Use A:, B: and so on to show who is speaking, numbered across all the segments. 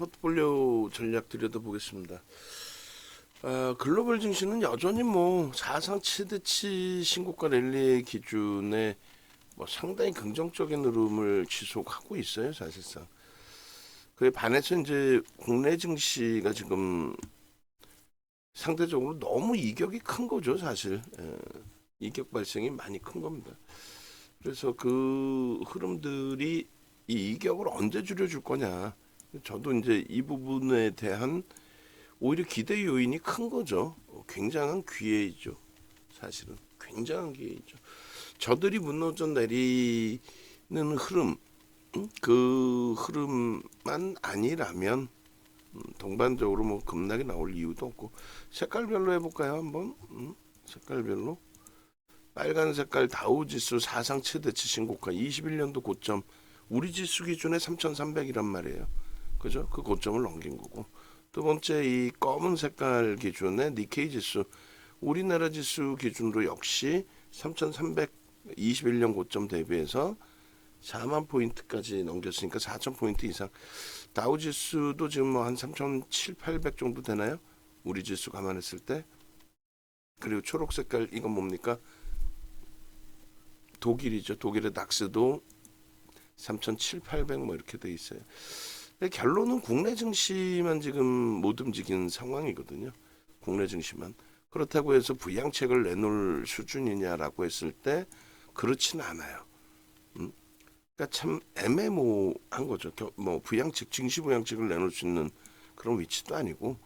A: 포트폴리오 전략 들여다보겠습니다. 글로벌 증시는 여전히 뭐 사상 최대치 신고가 랠리의 기준에 뭐 상당히 긍정적인 흐름을 지속하고 있어요, 사실상. 그에 반해서 이제 국내 증시가 지금 상대적으로 너무 이격이 큰 거죠, 사실. 이격 발생이 많이 큰 겁니다. 그래서 그 흐름들이 이 이격을 언제 줄여줄 거냐. 저도 이제 이 부분에 대한 오히려 기대 요인이 큰 거죠. 굉장한 기회이죠. 사실은 굉장한 기회이죠. 저들이 무너져 내리는 흐름, 그 흐름만 아니라면 동반적으로 뭐 급락이 나올 이유도 없고. 색깔별로 해볼까요, 한번? 색깔별로. 빨간 색깔 다우지수 사상 최대치 신고가 21년도 고점, 우리 지수 기준에 3,300이란 말이에요. 그죠? 그 고점을 넘긴 거고. 두 번째 이 검은 색깔 기준에 니케이 지수, 우리나라 지수 기준으로 역시 3,321년 고점 대비해서 4만 포인트까지 넘겼으니까 4천 포인트 이상. 다우 지수도 지금 뭐 한 3,700, 800 정도 되나요? 우리 지수 감안했을 때. 그리고 초록 색깔 이건 뭡니까? 독일이죠. 독일의 닥스도 3,700, 800 뭐 이렇게 돼 있어요. 결론은 국내 증시만 지금 못 움직이는 상황이거든요. 국내 증시만. 그렇다고 해서 부양책을 내놓을 수준이냐라고 했을 때 그렇지는 않아요. 그러니까 참 애매모호한 거죠. 뭐 부양책, 증시 부양책을 내놓을 수 있는 그런 위치도 아니고,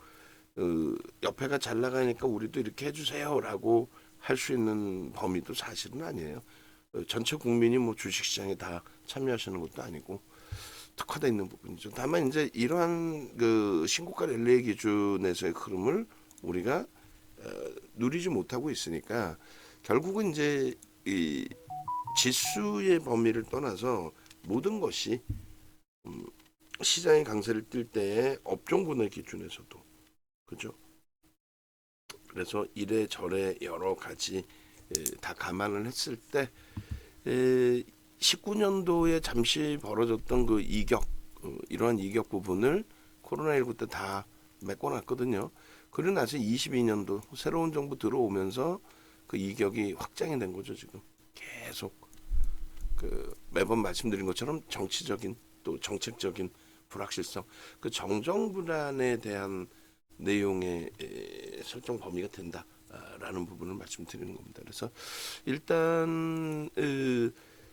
A: 옆에가 잘 나가니까 우리도 이렇게 해주세요라고 할 수 있는 범위도 사실은 아니에요. 전체 국민이 뭐 주식시장에 다 참여하시는 것도 아니고 특화되어 있는 부분이죠. 다만 이제 이러한 그 신고가 랠리의 기준에서의 흐름을 우리가 누리지 못하고 있으니까 결국은 이제 이 지수의 범위를 떠나서 모든 것이 시장의 강세를 띌 때의 업종분의 기준에서도 그죠. 그래서 이래저래 여러 가지 다 감안을 했을 때 19년도에 잠시 벌어졌던 그 이격, 이러한 이격 부분을 코로나19 때 다 메꿔놨거든요. 그러고 나서 22년도 새로운 정부 들어오면서 그 이격이 확장이 된 거죠. 지금 계속 그 매번 말씀드린 것처럼 정치적인 또 정책적인 불확실성, 그 정정 불안에 대한 내용의 설정 범위가 된다라는 부분을 말씀드리는 겁니다. 그래서 일단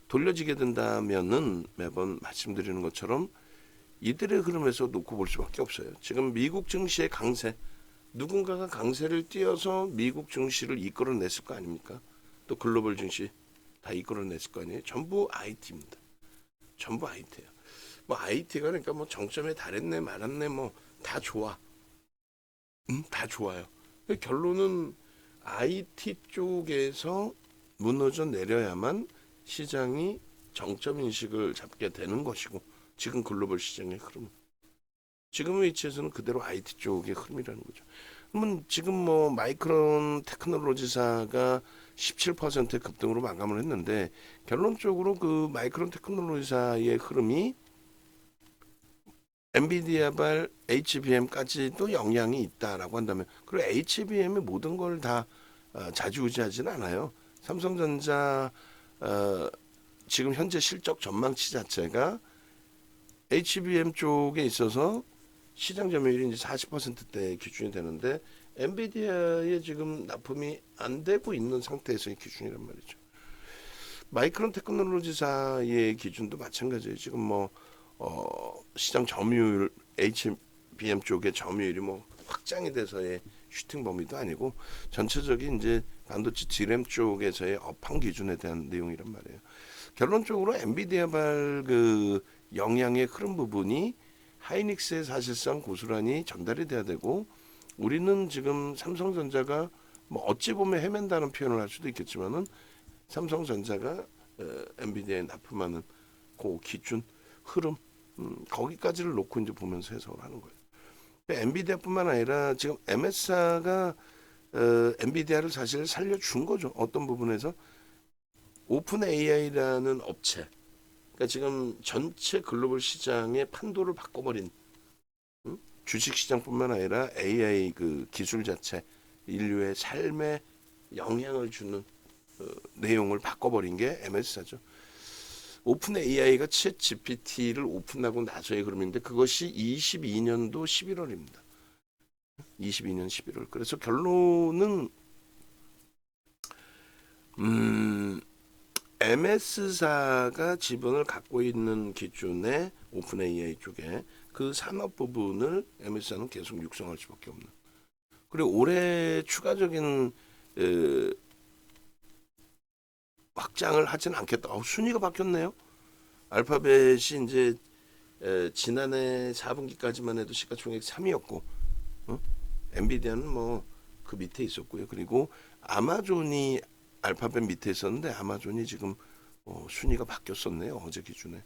A: 돌려지게 된다면은 매번 말씀드리는 것처럼 이들의 흐름에서 놓고 볼 수밖에 없어요. 지금 미국 증시의 강세, 누군가가 강세를 띄어서 미국 증시를 이끌어냈을 거 아닙니까? 또 글로벌 증시 다 이끌어냈을 거 아니에요. 전부 IT입니다. 전부 IT예요. 뭐 IT가 그러니까 뭐 정점에 달했네 말았네 뭐 다 좋아. 다 좋아요. 결론은 IT 쪽에서 무너져 내려야만 시장이 정점 인식을 잡게 되는 것이고, 지금 글로벌 시장의 흐름, 지금의 위치에서는 그대로 IT 쪽의 흐름이라는 거죠. 그러면 지금 뭐 마이크론 테크놀로지사가 17%의 급등으로 마감을 했는데, 결론적으로 그 마이크론 테크놀로지사의 흐름이 엔비디아발 HBM까지도 영향이 있다라고 한다면, 그리고 HBM의 모든 걸 다 좌지우지하지는 않아요. 삼성전자 지금 현재 실적 전망치 자체가 HBM 쪽에 있어서 시장 점유율이 이제 40%대 기준이 되는데, 엔비디아에 지금 납품이 안 되고 있는 상태에서의 기준이란 말이죠. 마이크론 테크놀로지사의 기준도 마찬가지예요. 지금 뭐 시장 점유율 HBM 쪽의 점유율이 뭐 확장이 돼서의 슈팅 범위도 아니고 전체적인 이제 반도체 D램 쪽에서의 업황 기준에 대한 내용이란 말이에요. 결론적으로 엔비디아발 그 영향의 흐름 부분이 하이닉스에 사실상 고스란히 전달이 돼야 되고, 우리는 지금 삼성전자가 뭐 어찌 보면 헤맨다는 표현을 할 수도 있겠지만은 삼성전자가 엔비디아에 납품하는 그 기준 흐름, 거기까지를 놓고 이제 보면서 해석을 하는 거예요. 엔비디아뿐만 아니라 지금 MS사가 엔비디아를 사실 살려준 거죠. 어떤 부분에서 오픈 AI라는 업체, 그러니까 지금 전체 글로벌 시장의 판도를 바꿔버린 주식시장뿐만 아니라 AI 그 기술 자체 인류의 삶에 영향을 주는 내용을 바꿔버린 게 MS사죠. 오픈 AI가 챗 GPT를 오픈하고 나서의 흐름인데 그것이 22년도 11월입니다. 22년 11월. 그래서 결론은 MS사가 지분을 갖고 있는 기준의 오픈 AI 쪽에 그 산업 부분을 MS사는 계속 육성할 수밖에 없는. 그리고 올해 추가적인 확장을 하지는 않겠다. 순위가 바뀌었네요. 알파벳이 이제 지난해 4분기까지만 해도 시가총액 3위였고 엔비디아는 뭐 그 밑에 있었고요. 그리고 아마존이 알파벳 밑에 있었는데 아마존이 지금 순위가 바뀌었었네요. 어제 기준에.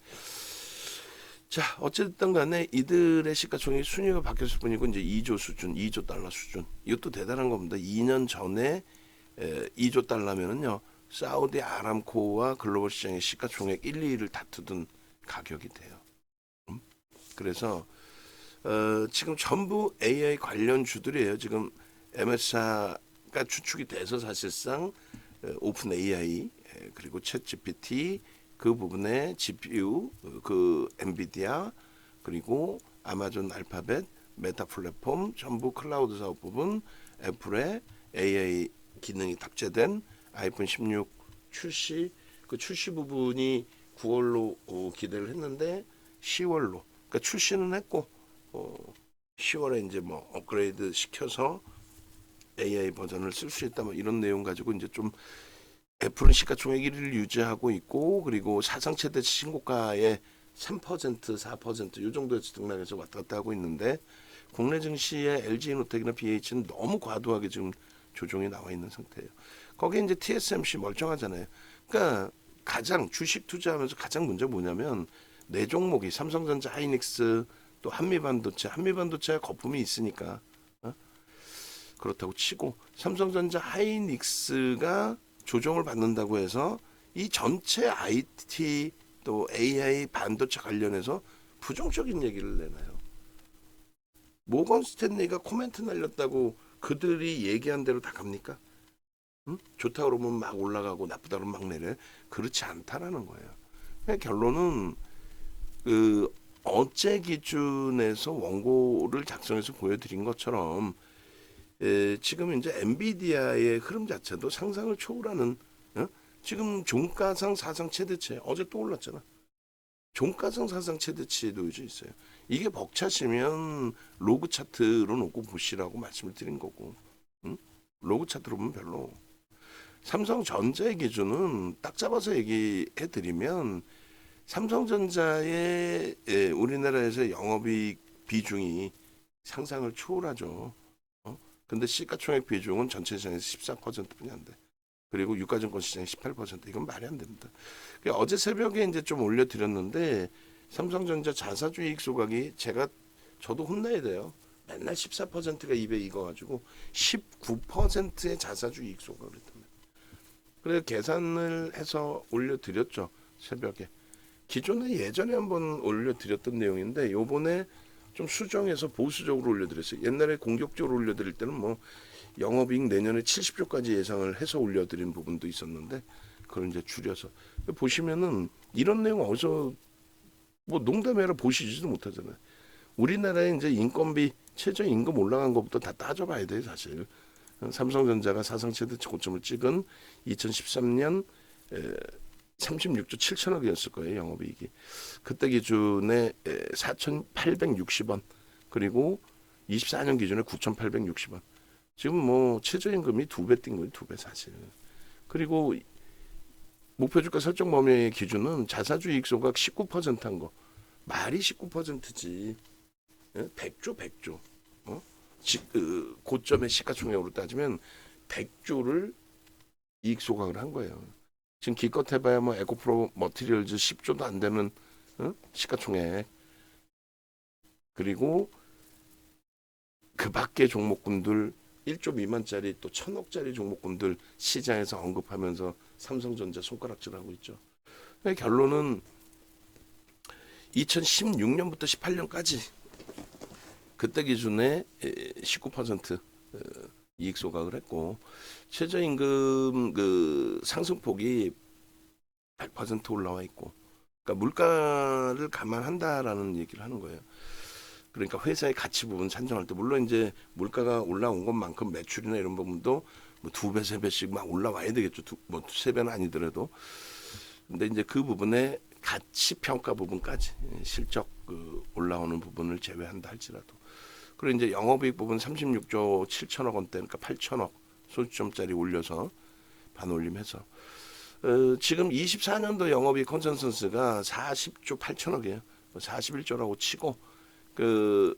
A: 자, 어쨌든 간에 이들의 시가총액 순위가 바뀌었을 뿐이고 이제 2조 수준, 2조 달러 수준. 이것도 대단한 겁니다. 2년 전에 2조 달러면은요. 사우디 아람코와 글로벌 시장의 시가총액 1, 2위를 다투던 가격이 돼요. 그래서 지금 전부 AI 관련 주들이에요. 지금 MS사가 추측이 돼서 사실상 오픈 AI 그리고 챗 GPT 그 부분에 GPU 그 엔비디아 그리고 아마존 알파벳 메타 플랫폼 전부 클라우드 사업 부분 애플의 AI 기능이 탑재된 아이폰 16 출시 그 출시 부분이 9월로 기대를 했는데 10월로 그러니까 출시는 했고 10월에 이제 뭐 업그레이드 시켜서 AI 버전을 쓸 수 있다 뭐 이런 내용 가지고 이제 좀 애플은 시가총액 1위를 유지하고 있고 그리고 사상 최대 신고가의 3% 4%이 정도에서 등락해서 왔다 갔다 하고 있는데 국내 증시의 LG이노텍이나 BH는 너무 과도하게 지금 조정이 나와 있는 상태예요. 거기에 이제 TSMC 멀쩡하잖아요. 그러니까 가장 주식 투자하면서 가장 문제가 뭐냐면 네 종목이 삼성전자, 하이닉스, 또 한미반도체가 거품이 있으니까 그렇다고 치고 삼성전자, 하이닉스가 조정을 받는다고 해서 이 전체 IT 또 AI 반도체 관련해서 부정적인 얘기를 내놔요. 모건 스탠리가 코멘트 날렸다고 그들이 얘기한 대로 다 갑니까? 좋다 그러면 막 올라가고 나쁘다 그러면 막 내려. 그렇지 않다라는 거예요. 결론은 그 어제 기준에서 원고를 작성해서 보여드린 것처럼 지금 이제 엔비디아의 흐름 자체도 상상을 초월하는 지금 종가상 사상 최대치 어제 또 올랐잖아. 종가상 사상 최대치도 요즘 있어요. 이게 벅차시면 로그 차트로 놓고 보시라고 말씀을 드린 거고 로그 차트로 보면 별로. 삼성전자의 기준은 딱 잡아서 얘기해 드리면 삼성전자의 우리나라에서 영업이익 비중이 상상을 초월하죠. 근데 시가총액 비중은 전체 시장에서 14%뿐이 안 돼. 그리고 유가증권 시장이 18%. 이건 말이 안 됩니다. 어제 새벽에 이제 좀 올려드렸는데 삼성전자 자사주이익 소각이 저도 혼나야 돼요. 맨날 14%가 입에 익어가지고 19%의 자사주이익 소각을 했답니다. 그래서 계산을 해서 올려드렸죠. 새벽에. 기존에 예전에 한번 올려드렸던 내용인데 요번에 좀 수정해서 보수적으로 올려드렸어요. 옛날에 공격적으로 올려드릴 때는 뭐 영업이익 내년에 70조까지 예상을 해서 올려드린 부분도 있었는데 그걸 이제 줄여서 보시면은 이런 내용 어디서 뭐 농담해라 보시지도 못하잖아요. 우리나라에 이제 인건비 최저임금 올라간 것부터 다 따져봐야 돼요 사실. 삼성전자가 사상 최대치 고점을 찍은 2013년 36조 7천억이었을 거예요 영업이익이. 그때 기준에 4,860원 그리고 24년 기준에 9,860원. 지금 뭐 최저임금이 2배 뛴 거예요 2배 사실. 그리고 목표주가 설정 범위의 기준은 자사주 이익소각 19%한 거. 말이 19%지. 100조. 고점의 시가총액으로 따지면 100조를 이익 소각을 한 거예요. 지금 기껏 해봐야 뭐 에코프로 머티리얼즈 10조도 안 되는 시가총액. 그리고 그 밖의 종목군들 1조 미만짜리 또 1,000억짜리 종목군들 시장에서 언급하면서 삼성전자 손가락질하고 있죠. 결론은 2016년부터 18년까지 그때 기준에 19% 이익 소각을 했고 최저임금 그 상승폭이 100% 올라와 있고 그러니까 물가를 감안한다라는 얘기를 하는 거예요. 그러니까 회사의 가치 부분 산정할 때 물론 이제 물가가 올라온 것만큼 매출이나 이런 부분도 뭐 2배, 3배씩 막 올라와야 되겠죠. 뭐 3배는 아니더라도. 근데 이제 그 부분에 가치 평가 부분까지 실적 그 올라오는 부분을 제외한다 할지라도 그리고 이제 영업이익 부분 36조 7천억 원대 그러니까 8천억 소주점짜리 올려서 반올림해서 지금 24년도 영업이익 컨센서스가 40조 8천억이에요. 41조라고 치고 그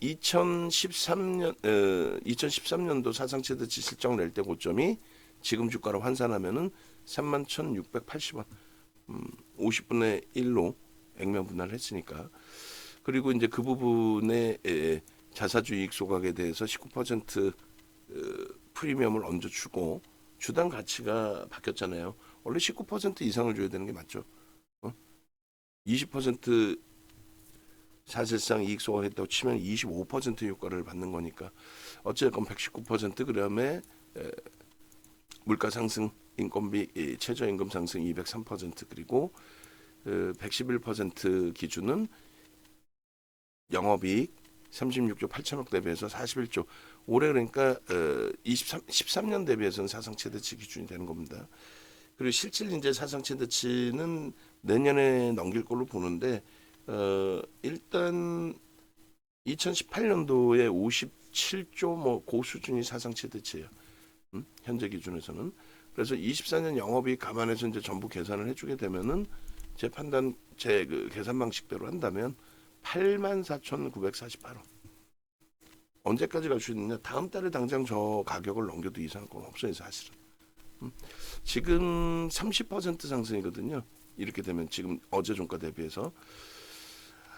A: 2013년도 사상 최대치 실적 낼 때 고점이 지금 주가로 환산하면은 31,680원. 50분의 1로 액면 분할을 했으니까. 그리고 이제 그 부분에 자사주 이익 소각에 대해서 19% 프리미엄을 얹어주고 주당 가치가 바뀌었잖아요. 원래 19% 이상을 줘야 되는 게 맞죠. 20% 사실상 이익 소각했다고 치면 25% 효과를 받는 거니까 어쨌건 119% 그다음에 물가 상승, 인건비 최저임금 상승 203% 그리고 111% 기준은 영업이익 36조 8천억 대비해서 41조 올해 그러니까 13년 대비해서는 사상 최대치 기준이 되는 겁니다. 그리고 실질 이제 사상 최대치는 내년에 넘길 걸로 보는데 일단 2018년도에 57조 뭐 그 수준이 사상 최대치예요. 현재 기준에서는. 그래서 24년 영업이익 감안해서 이제 전부 계산을 해주게 되면은 제 판단 제 그 계산 방식대로 한다면 84,948원. 언제까지 갈 수 있느냐? 다음 달에 당장 저 가격을 넘겨도 이상할 건 없어요, 사실은. 지금 30% 상승이거든요. 이렇게 되면 지금 어제 종가 대비해서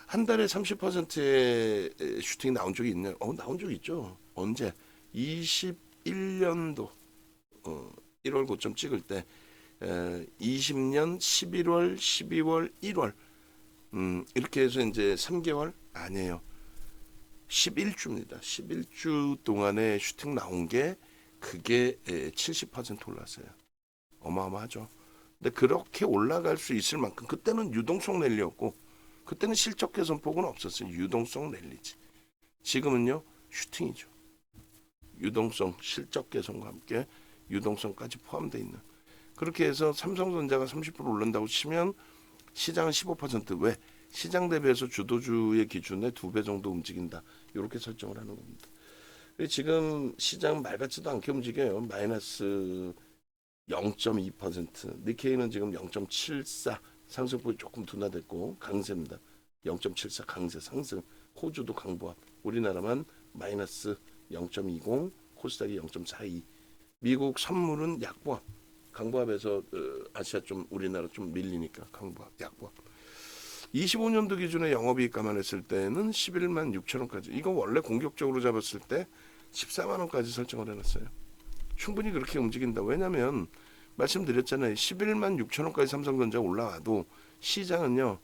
A: 한 달에 30%의 슈팅이 나온 적이 있냐? 나온 적 있죠. 언제? 21년도 1월 고점 찍을 때 20년 11월, 12월, 1월 이렇게 해서 이제 3개월 아니에요. 11주입니다. 11주 동안에 슈팅 나온 게 그게 70% 올랐어요. 어마어마하죠. 근데 그렇게 올라갈 수 있을 만큼 그때는 유동성 랠리였고 그때는 실적 개선폭은 없었어요. 유동성 랠리지. 지금은요 슈팅이죠. 유동성, 실적 개선과 함께 유동성까지 포함되어 있는. 그렇게 해서 삼성전자가 30% 오른다고 치면 시장은 15% 왜? 시장 대비해서 주도주의 기준에 2배 정도 움직인다. 이렇게 설정을 하는 겁니다. 지금 시장 말 같지도 않게 움직여요. 마이너스 0.2%. 니케이는 지금 0.74 상승폭이 조금 둔화됐고 강세입니다. 0.74 강세 상승. 호주도 강보합. 우리나라만 마이너스 0.20 코스닥이 0.42. 미국 선물은 약보합. 강보합에서 아시아 좀 우리나라 좀 밀리니까 강보합, 약보합. 25년도 기준에 영업이익 감안했을 때는 11만 6천 원까지. 이거 원래 공격적으로 잡았을 때 14만 원까지 설정을 해놨어요. 충분히 그렇게 움직인다. 왜냐하면 말씀드렸잖아요. 11만 6천 원까지 삼성전자 올라와도 시장은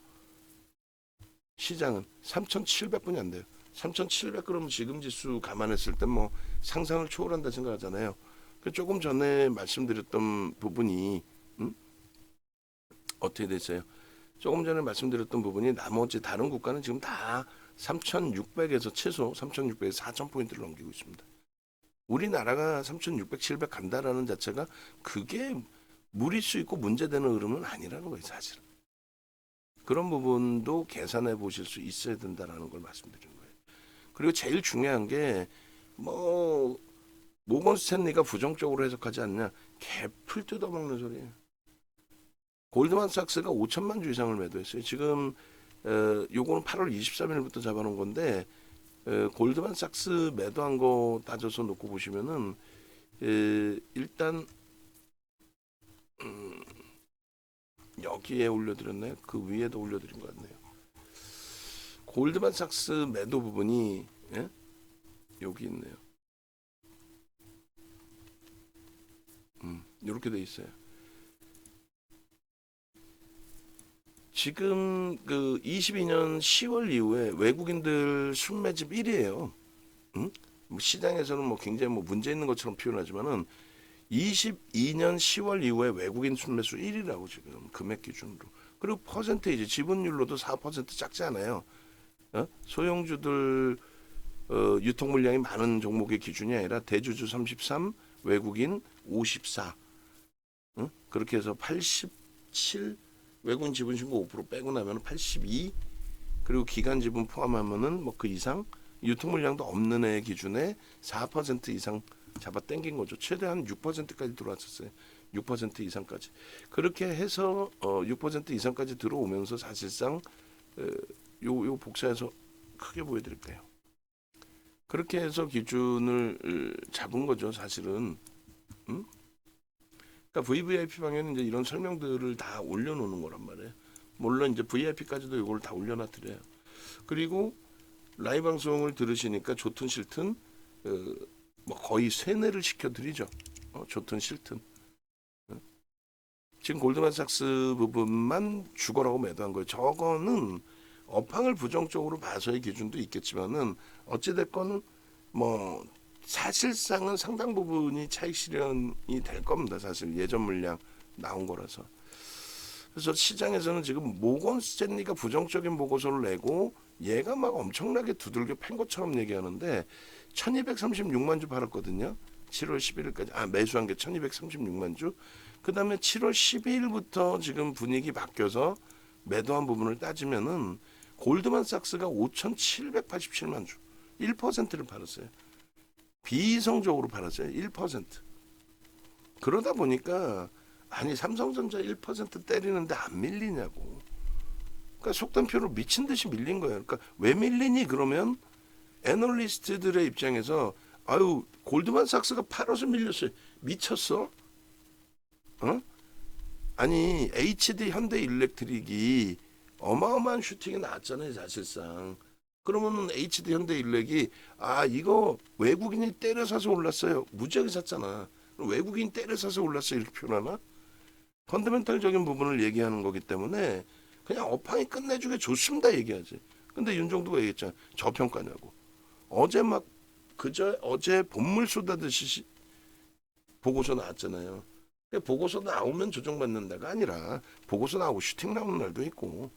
A: 3,700분이 안 돼요. 3,700 그러면 지금 지수 감안했을 때 뭐 상상을 초월한다 생각하잖아요. 조금 전에 말씀드렸던 부분이 어떻게 됐어요? 조금 전에 말씀드렸던 부분이 나머지 다른 국가는 지금 다 3,600에서 최소 3,600에서 4,000포인트를 넘기고 있습니다. 우리나라가 3,600, 700 간다라는 자체가 그게 무리수 있고 문제되는 흐름은 아니라는 거예요, 사실은. 그런 부분도 계산해 보실 수 있어야 된다라는 걸 말씀드리는 거예요. 그리고 제일 중요한 게 모건 스탠리가 부정적으로 해석하지 않냐? 개풀 뜯어먹는 소리예요. 골드만삭스가 5천만 주 이상을 매도했어요. 지금 요거는 8월 23일부터 잡아놓은 건데 골드만삭스 매도한 거 따져서 놓고 보시면은 일단 여기에 올려드렸나요? 그 위에도 올려드린 것 같네요. 골드만삭스 매도 부분이 여기 있네요. 이렇게 돼 있어요. 지금 그 22년 10월 이후에 외국인들 순매집 1위예요. 응? 뭐 시장에서는 뭐 굉장히 뭐 문제 있는 것처럼 표현하지만은 22년 10월 이후에 외국인 순매수 1위라고 지금 금액 기준으로. 그리고 퍼센테이지 지분율로도 4% 작지 않아요. 소형주들 유통 물량이 많은 종목의 기준이 아니라 대주주 33, 외국인 54. 그렇게 해서 87 외국인 지분 신고 5% 빼고 나면 82 그리고 기간 지분 포함하면은 뭐 그 이상 유통 물량도 없는 애 기준에 4% 이상 잡아 당긴 거죠. 최대한 6%까지 들어왔었어요. 6% 이상까지. 그렇게 해서 6% 이상까지 들어오면서 사실상 요 복사해서 크게 보여드릴게요. 그렇게 해서 기준을 잡은 거죠, 사실은. 그러니까 VVIP 방에는 이제 이런 설명들을 다 올려놓는 거란 말이에요. 물론 이제 VIP까지도 이걸 다 올려놔드려요. 그리고 라이브 방송을 들으시니까 좋든 싫든 뭐 거의 세뇌를 시켜드리죠. 좋든 싫든. 지금 골드만삭스 부분만 죽어라고 매도한 거예요. 저거는 업황을 부정적으로 봐서의 기준도 있겠지만은 어찌됐건 뭐 사실상은 상당 부분이 차익 실현이 될 겁니다. 사실 예전 물량 나온 거라서. 그래서 시장에서는 지금 모건 스탠리가 부정적인 보고서를 내고 얘가 막 엄청나게 두들겨 팬 것처럼 얘기하는데 1236만 주 팔았거든요. 7월 11일까지 매수한 게 1236만 주. 그다음에 7월 12일부터 지금 분위기 바뀌어서 매도한 부분을 따지면은 골드만삭스가 5,787만 주 1%를 팔았어요. 비이성적으로 팔았어요. 1%. 그러다 보니까 아니 삼성전자 1% 때리는데 안 밀리냐고. 그러니까 속단표로 미친 듯이 밀린 거예요. 그러니까 왜 밀리니 그러면 애널리스트들의 입장에서 아유 골드만삭스가 팔아서 밀렸어요. 미쳤어? 아니 HD 현대일렉트릭이 어마어마한 슈팅이 나왔잖아요. 사실상. 그러면은 HD 현대일렉이 이거 외국인이 때려 사서 올랐어요. 무지하게 샀잖아. 외국인 때려 사서 올랐어요. 이렇게 표현하나? 펀더멘탈적인 부분을 얘기하는 거기 때문에 그냥 업황이 끝내주게 좋습니다 얘기하지. 근데 윤정도가 얘기했잖아. 저평가냐고. 어제 본물 쏟아듯이 보고서 나왔잖아요. 보고서 나오면 조정받는 데가 아니라 보고서 나오고 슈팅 나오는 날도 있고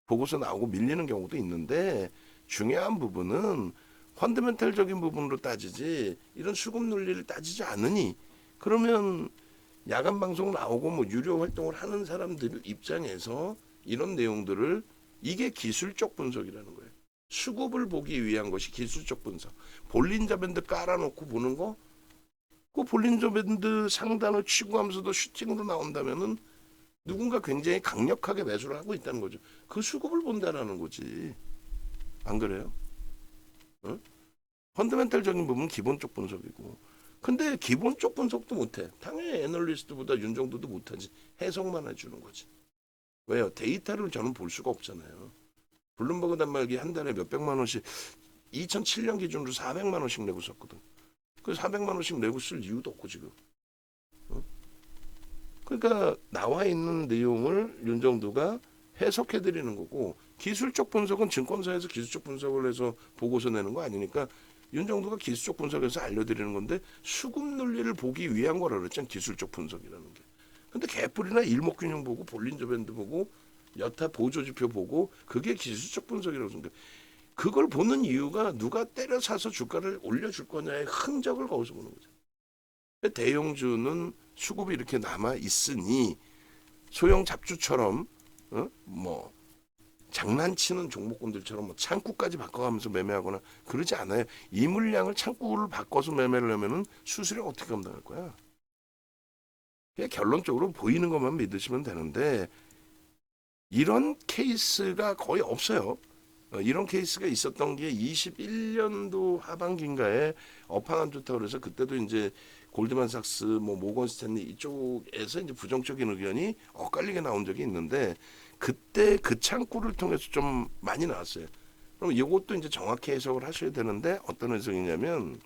A: 보고서 나오고 밀리는 경우도 있는데 중요한 부분은 펀더멘탈적인 부분으로 따지지 이런 수급 논리를 따지지 않으니 그러면 야간 방송 나오고 뭐 유료 활동을 하는 사람들 입장에서 이런 내용들을 이게 기술적 분석이라는 거예요. 수급을 보기 위한 것이 기술적 분석. 볼린저 밴드 깔아놓고 보는 거, 그 볼린저 밴드 상단을 치고 하면서도 슈팅으로 나온다면은 누군가 굉장히 강력하게 매수를 하고 있다는 거죠. 그 수급을 본다라는 거지. 안 그래요? 펀더멘탈적인 부분은 기본적 분석이고. 근데 기본적 분석도 못해. 당연히 애널리스트보다 윤정도도 못하지. 해석만 해주는 거지. 왜요? 데이터를 저는 볼 수가 없잖아요. 블룸버그 단말기 한 달에 몇백만 원씩 2007년 기준으로 400만 원씩 내고 썼거든. 그 400만 원씩 내고 쓸 이유도 없고 지금. 그러니까 나와 있는 내용을 윤정도가 해석해드리는 거고 기술적 분석은 증권사에서 기술적 분석을 해서 보고서 내는 거 아니니까 윤정도가 기술적 분석에서 알려드리는 건데 수급 논리를 보기 위한 거라 그랬잖아. 기술적 분석이라는 게. 근데 개뿔이나 일목균형 보고 볼린저 밴드 보고 여타 보조지표 보고 그게 기술적 분석이라고 생각해. 그걸 보는 이유가 누가 때려 사서 주가를 올려줄 거냐의 흔적을 거기서 보는 거죠. 대형주는 수급이 이렇게 남아 있으니 소형 잡주처럼 뭐 장난치는 종목군들처럼 뭐 창구까지 바꿔가면서 매매하거나 그러지 않아요. 이 물량을 창구를 바꿔서 매매를 하면은 수수료 어떻게 감당할 거야? 그냥 결론적으로 보이는 것만 믿으시면 되는데 이런 케이스가 거의 없어요. 이런 케이스가 있었던 게 21년도 하반기인가에 업황 안 좋다고 그래서 그때도 이제 골드만삭스, 뭐 모건 스탠리 이쪽에서 이제 부정적인 의견이 엇갈리게 나온 적이 있는데 그때 그 창구를 통해서 좀 많이 나왔어요. 그럼 이것도 이제 정확히 해석을 하셔야 되는데 어떤 해석이냐면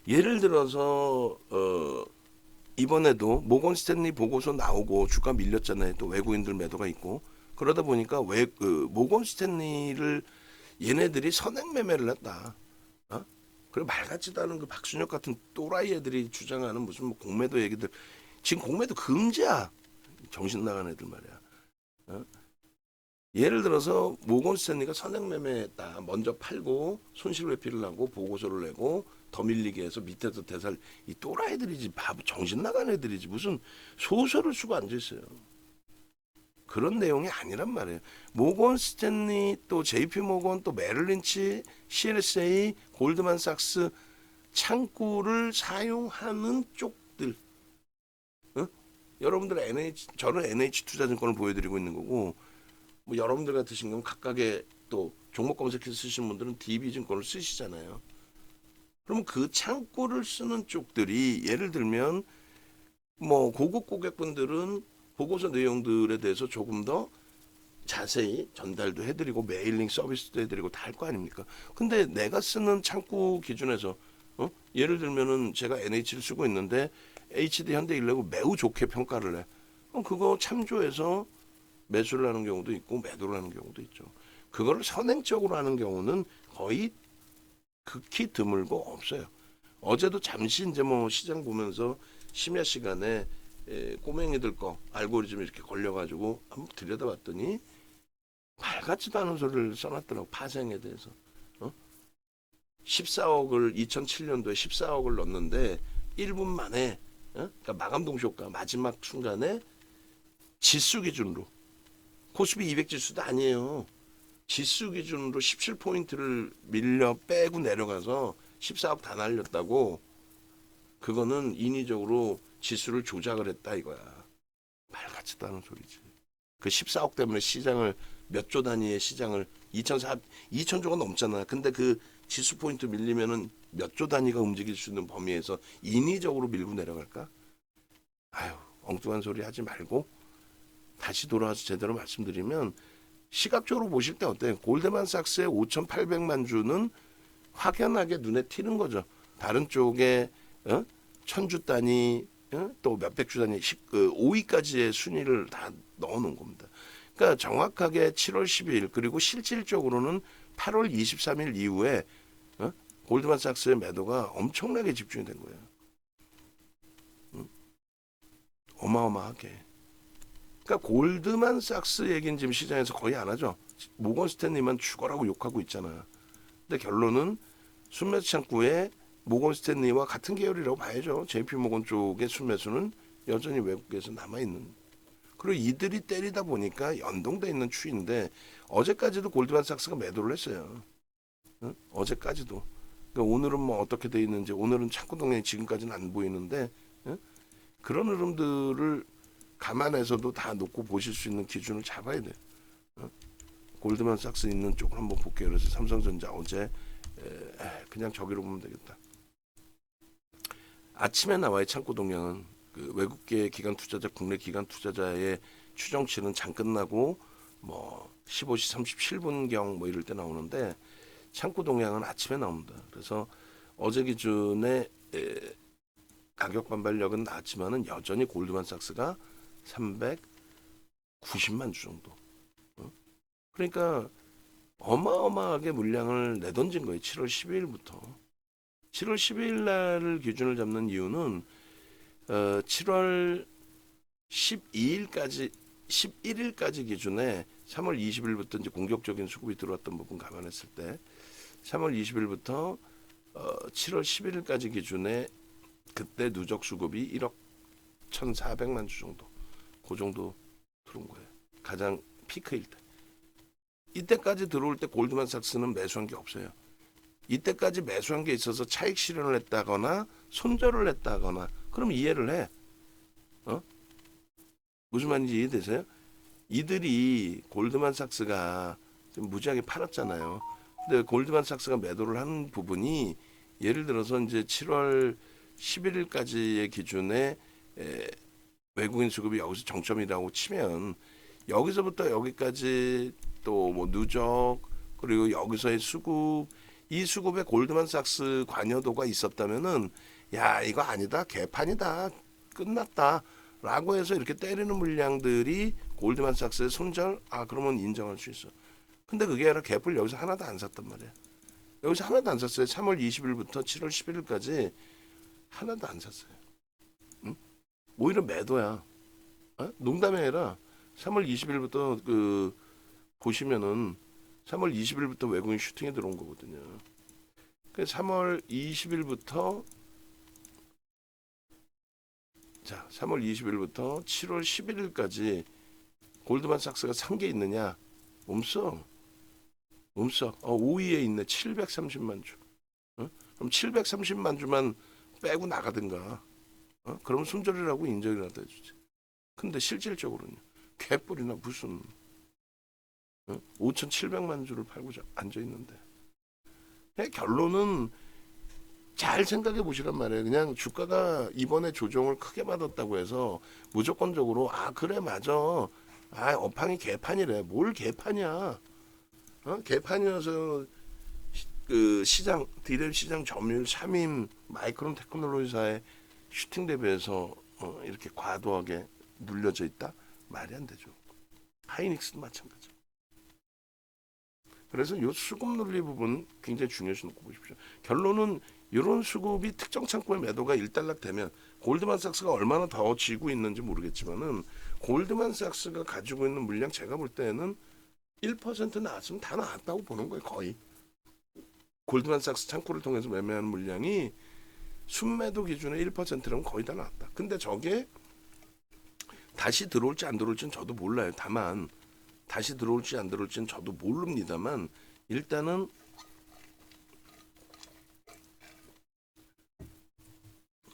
A: 예를 들어서 이번에도 모건 스탠리 보고서 나오고 주가 밀렸잖아요. 또 외국인들 매도가 있고 그러다 보니까 모건 스탠리를 얘네들이 선행 매매를 했다. 어? 그리고 말 같지도 않은 그 박순혁 같은 또라이 애들이 주장하는 무슨 뭐 공매도 얘기들 지금 공매도 금지야. 정신 나간 애들 말이야. 어? 예를 들어서 모건 스탠리가 선행 매매했다. 먼저 팔고 손실 회피를 하고 보고서를 내고 더 밀리게 해서 밑에서 대살 이 또라이들이지 바보 정신 나간 애들이지 무슨 소설을 쓰고 앉아 있어요. 그런 내용이 아니란 말이에요. 모건 스탠리 또 JP 모건 또 메릴린치 CLSA 골드만삭스 창구를 사용하는 쪽들 여러분들 저는 NH투자증권을 보여드리고 있는 거고 뭐 여러분들 같으신 경우 각각의 또 종목 검색해서 쓰시는 분들은 DB증권을 쓰시잖아요. 그러면 그 창구를 쓰는 쪽들이 예를 들면 뭐 고급 고객분들은 보고서 내용들에 대해서 조금 더 자세히 전달도 해드리고 메일링 서비스도 해드리고 다 할 거 아닙니까? 근데 내가 쓰는 창구 기준에서 예를 들면은 제가 NH를 쓰고 있는데 HD 현대일레고 매우 좋게 평가를 해. 그거 참조해서 매수를 하는 경우도 있고 매도를 하는 경우도 있죠. 그거를 선행적으로 하는 경우는 거의 극히 드물고 없어요. 어제도 잠시 이제 뭐 시장 보면서 심야 시간에 꼬맹이들 거 알고리즘 이렇게 걸려가지고 한번 들여다봤더니 말 같지도 않은 소리를 써놨더라고. 파생에 대해서 14억을 2007년도에 14억을 넣었는데 1분 만에 그러니까 마감 동시효과 마지막 순간에 지수 기준으로 코스피 200 지수도 아니에요. 지수 기준으로 17포인트를 밀려 빼고 내려가서 14억 다 날렸다고. 그거는 인위적으로 지수를 조작을 했다 이거야. 말 같지도 않은 소리지. 그 14억 때문에 시장을 몇 조 단위의 시장을 2천조가 넘잖아. 근데 그 지수 포인트 밀리면은 몇 조 단위가 움직일 수 있는 범위에서 인위적으로 밀고 내려갈까? 아유, 엉뚱한 소리 하지 말고 다시 돌아와서 제대로 말씀드리면 시각적으로 보실 때 어때요? 골드만삭스의 5,800만 주는 확연하게 눈에 튀는 거죠. 다른 쪽에 천주 단위 또 몇백 주 단위 5위까지의 순위를 다 넣어놓은 겁니다. 그러니까 정확하게 7월 10일 그리고 실질적으로는 8월 23일 이후에 골드만삭스의 매도가 엄청나게 집중이 된 거예요. 어마어마하게. 그러니까 골드만삭스 얘기는 지금 시장에서 거의 안 하죠. 모건 스탠리만 죽어라고 욕하고 있잖아. 근데 결론은 순매수 창구에 모건 스탠리와 같은 계열이라고 봐야죠. JP 모건 쪽의 순매수는 여전히 외국에서 남아있는. 그리고 이들이 때리다 보니까 연동돼 있는 추인데 어제까지도 골드만삭스가 매도를 했어요. 어제까지도. 그러니까 오늘은 뭐 어떻게 돼 있는지 오늘은 창구 동향이 지금까지는 안 보이는데 그런 흐름들을 감안해서도 다 놓고 보실 수 있는 기준을 잡아야 돼. 골드만삭스 있는 쪽을 한번 볼게요. 그래서 삼성전자 어제 그냥 저기로 보면 되겠다. 아침에 나와의 창구 동향은 그 외국계 기관 투자자, 국내 기관 투자자의 추정치는 장 끝나고 뭐 15시 37분경 뭐 이럴 때 나오는데 창구 동향은 아침에 나옵니다. 그래서 어제 기준에 가격 반발력은 나왔지만은 여전히 골드만삭스가 390만 주 정도. 그러니까 어마어마하게 물량을 내던진 거예요. 7월 12일부터. 7월 12일 날을 기준을 잡는 이유는 7월 11일까지 기준에 3월 20일부터 이제 공격적인 수급이 들어왔던 부분 감안했을 때 3월 20일부터 7월 11일까지 기준에 그때 누적 수급이 1억 1,400만 주 정도. 그 정도 들어온 거예요. 가장 피크일 때. 이때까지 들어올 때 골드만삭스는 매수한 게 없어요. 이때까지 매수한 게 있어서 차익 실현을 했다거나 손절을 했다거나 그럼 이해를 해. 무슨 말인지 이해되세요? 이들이 골드만삭스가 좀 무지하게 팔았잖아요. 근데 골드만삭스가 매도를 하는 부분이 예를 들어서 이제 7월 11일까지의 기준에 외국인 수급이 여기서 정점이라고 치면 여기서부터 여기까지 또 뭐 누적 그리고 여기서의 수급 이 수급에 골드만삭스 관여도가 있었다면은 야 이거 아니다 개판이다 끝났다라고 해서 이렇게 때리는 물량들이 골드만삭스의 손절, 그러면 인정할 수 있어. 근데 그게 아니라 갭을 여기서 하나도 안 샀단 말이야. 여기서 하나도 안 샀어요. 3월 20일부터 7월 11일까지 하나도 안 샀어요. 응? 오히려 매도야. 농담이 아니라 3월 20일부터 보시면은 3월 20일부터 외국인 슈팅에 들어온 거거든요. 그 3월 20일부터 7월 11일까지 골드만삭스가 산 게 있느냐? 없어. 5위에 있네. 730만 주. 그럼 730만 주만 빼고 나가든가. 그럼 손절이라고 인정이라도 해주지. 근데 실질적으로는 개뿔이나 무슨 5,700만 주를 팔고 앉아 있는데. 결론은 잘 생각해 보시란 말이에요. 그냥 주가가 이번에 조정을 크게 받았다고 해서 무조건적으로 그래 맞아. 업황이 개판이래. 뭘 개판이야? 개판이어서 시장 디램 시장 점유율 3임 마이크론 테크놀로지사의 슈팅 대비해서 이렇게 과도하게 눌려져 있다? 말이 안 되죠. 하이닉스도 마찬가지. 그래서 이 수급 논리 부분 굉장히 중요시 놓고 보십시오. 결론은 이런 수급이 특정 창고의 매도가 일단락되면 골드만삭스가 얼마나 더 쥐고 있는지 모르겠지만은 골드만삭스가 가지고 있는 물량 제가 볼 때는 1% 나왔으면 다 나왔다고 보는 거예요. 거의. 골드만삭스 창고를 통해서 매매하는 물량이 순매도 기준의 1%라면 거의 다 나왔다. 근데 저게 다시 들어올지 안 들어올지는 저도 몰라요. 다만 다시 들어올지 안 들어올지는 저도 모릅니다만 일단은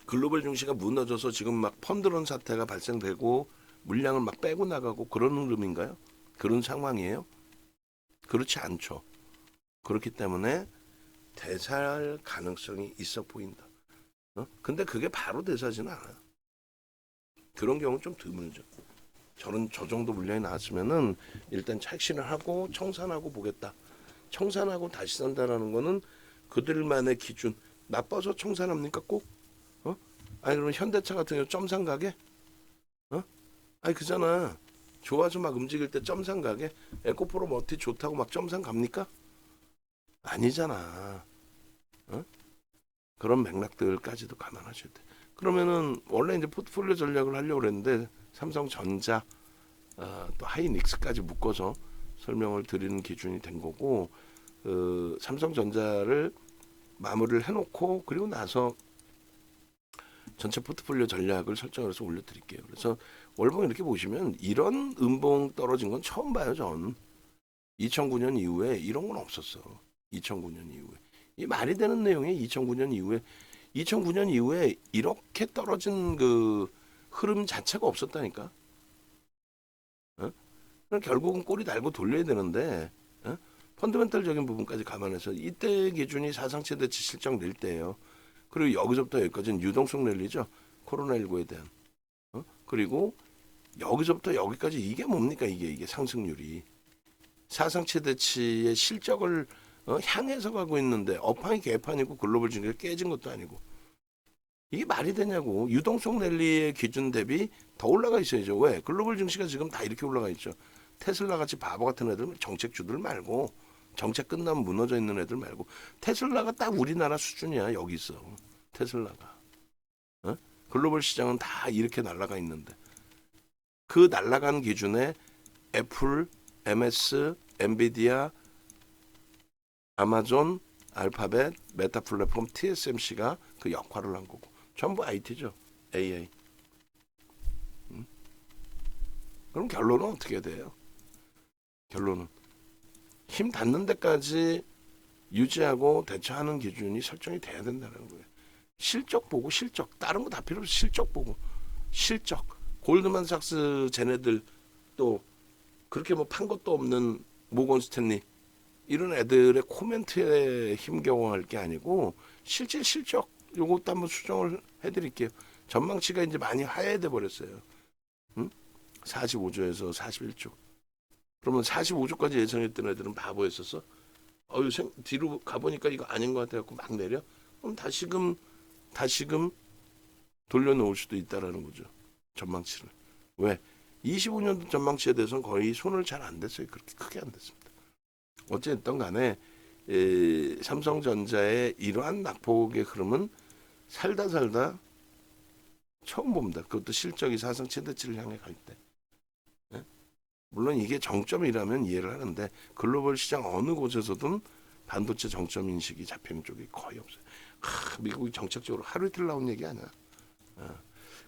A: 글로벌 증시가 무너져서 지금 막 펀드런 사태가 발생되고 물량을 막 빼고 나가고 그런 흐름인가요? 그런 상황이에요? 그렇지 않죠. 그렇기 때문에 대사할 가능성이 있어 보인다. 근데 그게 바로 대사지는 않아요. 그런 경우는 좀 드물죠. 저 정도 물량이 나왔으면은 일단 착신을 하고 청산하고 보겠다. 청산하고 다시 산다라는 거는 그들만의 기준. 나빠서 청산합니까 꼭? 아니 그러면 현대차 같은 경우 점상 가게? 아니 그잖아. 좋아서 막 움직일 때 점상 가게? 에코프로 머티 좋다고 막 점상 갑니까? 아니잖아. 그런 맥락들까지도 감안하셔야 돼. 그러면은 원래 이제 포트폴리오 전략을 하려고 그랬는데 삼성전자 또 하이닉스까지 묶어서 설명을 드리는 기준이 된 거고 삼성전자를 마무리를 해놓고 그리고 나서 전체 포트폴리오 전략을 설정을 해서 올려드릴게요. 그래서 월봉 이렇게 보시면 이런 음봉 떨어진 건 처음 봐요. 전 2009년 이후에 이런 건 없었어. 2009년 이후에 이 말이 되는 내용이 2009년 이후에 이렇게 떨어진 그 흐름 자체가 없었다니까. 그럼 결국은 꼬리 달고 돌려야 되는데 펀더멘털적인 부분까지 감안해서 이때 기준이 사상 최대치 실적 낼 때예요. 그리고 여기서부터 여기까지는 유동성 랠리죠. 코로나19에 대한. 그리고 여기서부터 여기까지 이게 뭡니까 이게 상승률이. 사상 최대치의 실적을 향해서 가고 있는데 업황이 개판이고 글로벌 증시가 깨진 것도 아니고 이게 말이 되냐고. 유동성 랠리의 기준 대비 더 올라가 있어야죠. 왜? 글로벌 증시가 지금 다 이렇게 올라가 있죠. 테슬라 같이 바보 같은 애들 정책주들 말고 정책 끝나면 무너져 있는 애들 말고 테슬라가 딱 우리나라 수준이야. 여기 있어. 테슬라가. 글로벌 시장은 다 이렇게 날아가 있는데 그 날아간 기준에 애플, MS, 엔비디아, 아마존, 알파벳, 메타 플랫폼, TSMC가 그 역할을 한 거고 전부 IT죠. AI. 그럼 결론은 어떻게 돼요? 결론은 힘 닿는 데까지 유지하고 대처하는 기준이 설정이 돼야 된다는 거예요. 실적 보고 실적. 다른 거 다 필요 없이 실적 보고 실적. 골드만삭스 쟤네들 또 그렇게 뭐 판 것도 없는 모건 스탠리 이런 애들의 코멘트에 힘겨워할 게 아니고 실질 실적 요것도 한번 수정을 해드릴게요. 전망치가 이제 많이 하야돼 버렸어요. 45조에서 41조. 그러면 45조까지 예상했던 애들은 바보였었어. 뒤로 가보니까 이거 아닌 것 같아갖고 막 내려. 그럼 다시금 돌려놓을 수도 있다라는 거죠. 전망치를. 왜? 25년도 전망치에 대해서는 거의 손을 잘 안 댔어요. 그렇게 크게 안 댔습니다. 어쨌든 간에 삼성전자의 이러한 낙폭의 흐름은 살다 처음 봅니다. 그것도 실적이 사상 최대치를 향해 갈 때. 예? 물론 이게 정점이라면 이해를 하는데 글로벌 시장 어느 곳에서든 반도체 정점 인식이 잡히는 쪽이 거의 없어요. 미국이 정책적으로 하루 이틀 나온 얘기 아니야.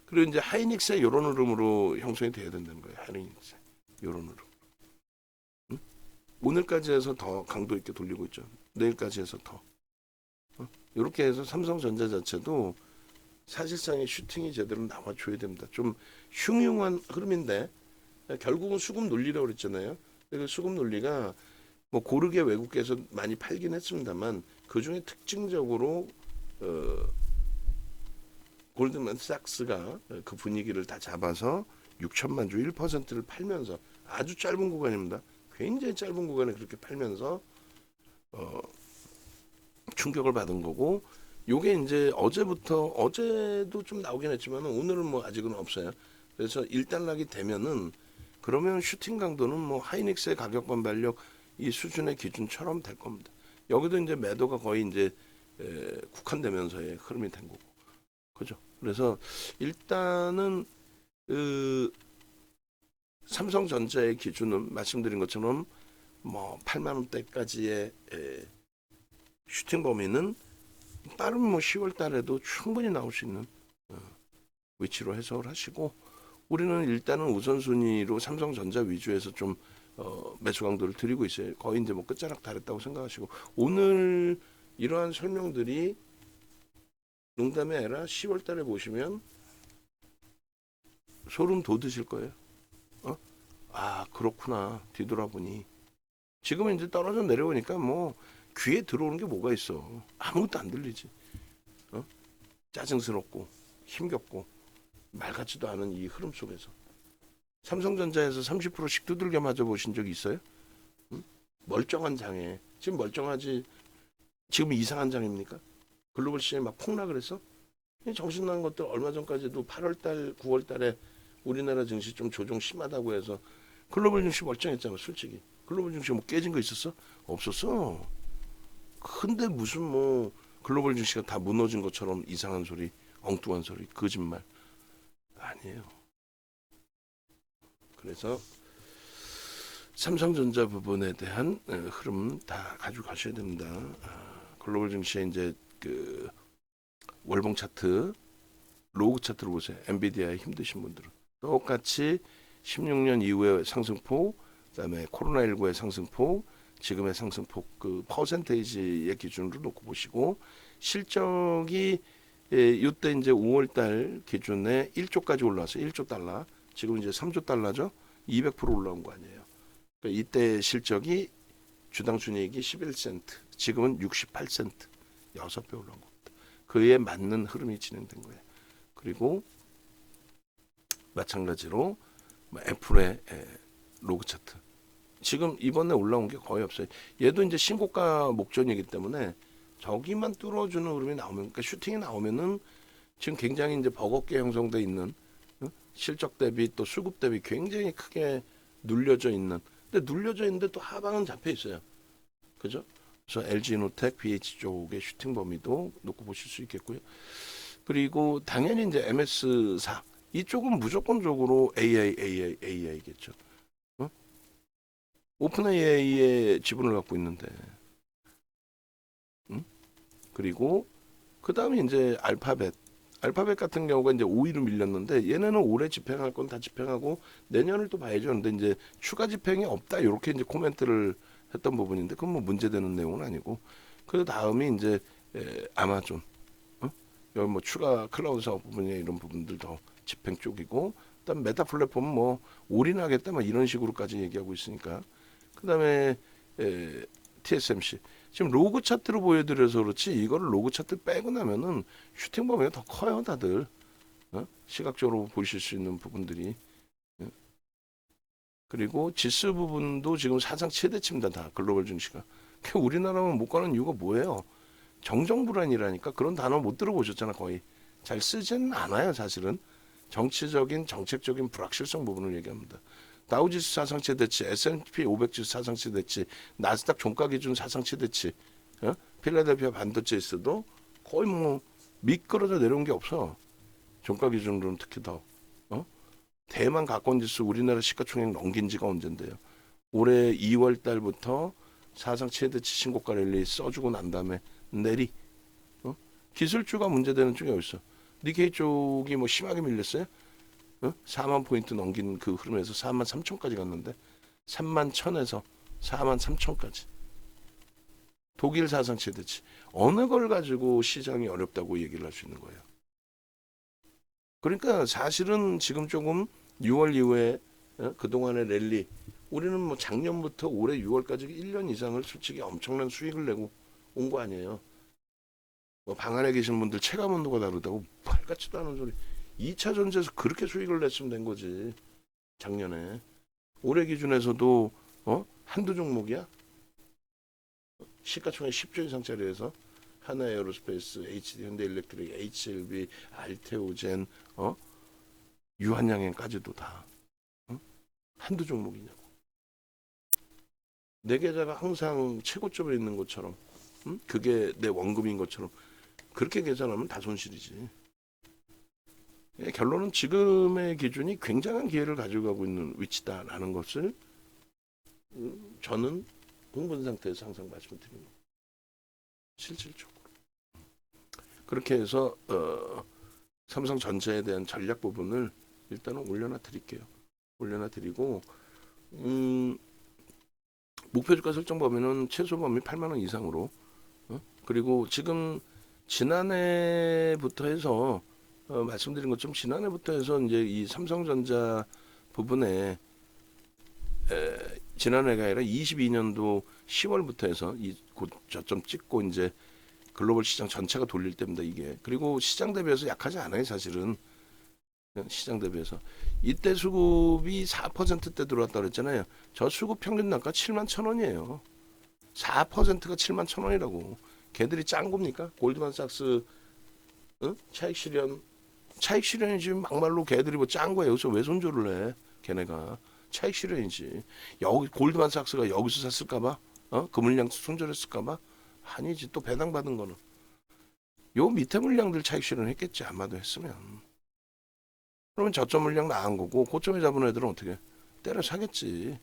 A: 그리고 이제 하이닉스의 이런 흐름으로 형성이 돼야 된다는 거예요. 하이닉스 이런 흐름. 응? 오늘까지 해서 더 강도 있게 돌리고 있죠. 내일까지 해서 더. 이렇게 해서 삼성전자 자체도 사실상의 슈팅이 제대로 나와줘야 됩니다. 좀 흉흉한 흐름인데 결국은 수급 논리라고 그랬잖아요. 그 수급 논리가 뭐 고르게 외국에서 많이 팔긴 했습니다만 그 중에 특징적으로 골드만삭스가 그 분위기를 다 잡아서 6천만 주 1%를 팔면서 아주 짧은 구간입니다. 굉장히 짧은 구간에 그렇게 팔면서 충격을 받은 거고 요게 이제 어제도 좀 나오긴 했지만 오늘은 뭐 아직은 없어요. 그래서 일단락이 되면은 그러면 슈팅 강도는 뭐 하이닉스의 가격 반발력 이 수준의 기준처럼 될 겁니다. 여기도 이제 매도가 거의 이제 국한되면서의 흐름이 된 거고. 그죠? 그래서 일단은 삼성전자의 기준은 말씀드린 것처럼 뭐 8만 원대까지의 슈팅 범위는 빠른 뭐 10월 달에도 충분히 나올 수 있는 위치로 해석을 하시고 우리는 일단은 우선순위로 삼성전자 위주에서 좀 매수 강도를 드리고 있어요. 거의 이제 뭐 끝자락 달했다고 생각하시고 오늘 이러한 설명들이 농담이 아니라 10월 달에 보시면 소름 돋으실 거예요. 아 그렇구나 뒤돌아보니 지금은 이제 떨어져 내려오니까 뭐 귀에 들어오는 게 뭐가 있어. 아무것도 안 들리지. 짜증스럽고 힘겹고 말 같지도 않은 이 흐름 속에서 삼성전자에서 30%씩 두들겨 맞아 보신 적 있어요? 멀쩡한 장에 지금 멀쩡하지 지금 이상한 장입니까? 글로벌 시장이 막 폭락을 했어? 정신 나간 것들 얼마 전까지도 8월달 9월달에 우리나라 증시 좀 조정 심하다고 해서 글로벌 증시 멀쩡했잖아. 솔직히 글로벌 증시 뭐 깨진 거 있었어? 없었어. 근데 무슨 뭐 글로벌 증시가 다 무너진 것처럼 이상한 소리 엉뚱한 소리 거짓말 아니에요. 그래서 삼성전자 부분에 대한 흐름은 다 가지고 가셔야 됩니다. 글로벌 증시에 이제 그 월봉 차트, 로그 차트로 보세요. 엔비디아에 힘드신 분들은 똑같이 16년 이후의 상승폭, 그다음에 코로나19의 상승폭, 지금의 상승폭 그 퍼센테이지의 기준으로 놓고 보시고 실적이 이때 이제 5월달 기준에 1조까지 올라왔어요. 1조 달러. 지금 이제 3조 달러죠. 200% 올라온 거 아니에요. 그러니까 이때 실적이 주당 순이익이 11센트, 지금은 68센트, 6배 올라온 겁니다. 그에 맞는 흐름이 진행된 거예요. 그리고 마찬가지로 애플의 로그 차트. 지금 이번에 올라온 게 거의 없어요. 얘도 이제 신고가 목전이기 때문에 저기만 뚫어주는 흐름이 나오면, 그러니까 슈팅이 나오면은 지금 굉장히 이제 버겁게 형성돼 있는 실적 대비 또 수급 대비 굉장히 크게 눌려져 있는. 근데 눌려져 있는데 또 하방은 잡혀 있어요. 그죠? 그래서 LG노텍, BH 쪽의 슈팅 범위도 놓고 보실 수 있겠고요. 그리고 당연히 이제 MS사 이쪽은 무조건적으로 AI겠죠. 오픈 AI의 지분을 갖고 있는데, 그리고 그 다음에 이제 알파벳 같은 경우가 이제 5위로 밀렸는데 얘네는 올해 집행할 건 다 집행하고 내년을 또 봐야죠. 근데 이제 추가 집행이 없다 이렇게 이제 코멘트를 했던 부분인데 그건 뭐 문제되는 내용은 아니고 그 다음이 이제 아마존, 여기 뭐 추가 클라우드 사업 부분이나 이런 부분들 더 집행 쪽이고 그다음 메타 플랫폼은 뭐 올인하겠다 뭐 이런 식으로까지 얘기하고 있으니까 그다음에 TSMC 지금 로그 차트로 보여드려서 그렇지 이거를 로그 차트 빼고 나면은 슈팅 범위가 더 커요 다들. 시각적으로 보실 수 있는 부분들이. 그리고 지수 부분도 지금 사상 최대치입니다. 다 글로벌 증시가. 우리나라만 못 가는 이유가 뭐예요? 정정 불안이라니까. 그런 단어 못 들어보셨잖아 거의. 잘 쓰지는 않아요. 사실은 정치적인 정책적인 불확실성 부분을 얘기합니다. 다우지수 사상 최대치, S&P 500 지수 사상 최대치, 나스닥 종가 기준 사상 최대치, 필라델피아 반도체 있어도 거의 뭐 미끄러져 내려온 게 없어. 종가 기준으로는 특히 더. 대만 가권 지수 우리나라 시가총액 넘긴 지가 언젠데요. 올해 2월 달부터 사상 최대치 신고가 랠리 써주고 난 다음에 내리. 기술주가 문제되는 쪽이 어딨어. 니케이 쪽이 뭐 심하게 밀렸어요. 4만 포인트 넘긴 그 흐름에서 4만 3천까지 갔는데 3만 1천에서 4만 3천까지. 독일 사상 최대치. 어느 걸 가지고 시장이 어렵다고 얘기를 할 수 있는 거예요. 그러니까 사실은 지금 조금 6월 이후에 그동안의 랠리 우리는 뭐 작년부터 올해 6월까지 1년 이상을 솔직히 엄청난 수익을 내고 온 거 아니에요. 뭐 방 안에 계신 분들 체감 온도가 다르다고 팔같지도 않은 소리. 2차 전지에서 그렇게 수익을 냈으면 된 거지. 작년에. 올해 기준에서도 한두 종목이야. 시가총액 10조 이상짜리에서 하나에어로스페이스, HD 현대일렉트릭, HLB, 알테오젠, 유한양행까지도 다 한두 종목이냐고. 내 계좌가 항상 최고점에 있는 것처럼, 그게 내 원금인 것처럼 그렇게 계산하면 다 손실이지. 결론은 지금의 기준이 굉장한 기회를 가져가고 있는 위치다라는 것을 저는 공분 상태에서 항상 말씀드립니다. 실질적으로. 그렇게 해서 삼성전자에 대한 전략 부분을 일단은 올려놔 드릴게요. 올려놔 드리고 목표 주가 설정 범위는 최소 범위 8만 원 이상으로. 그리고 지금 지난해부터 해서 말씀드린 것처럼 지난해부터 해서 이제 이 삼성전자 부분에 지난해가 아니라 22년도 10월부터 해서 이 저점 찍고 이제 글로벌 시장 전체가 돌릴 때입니다, 이게. 그리고 시장 대비해서 약하지 않아요, 사실은. 시장 대비해서. 이때 수급이 4%대 들어왔다 그랬잖아요. 저 수급 평균 단가 7만 1,000원이에요. 4%가 7만 1,000원이라고. 걔들이 짠 겁니까? 골드만삭스 차익 실현이 지금 막말로 걔들이 뭐 짠 거예요. 여기서 왜 손절을 해? 걔네가. 차익 실현이지. 여기 골드만삭스가 여기서 샀을까봐? 그 물량 손절했을까봐? 아니지. 또 배당받은 거는. 요 밑에 물량들 차익 실현했겠지. 아마도 했으면. 그러면 저점 물량 나간 거고 고점에 잡은 애들은 어떻게 때려 사겠지.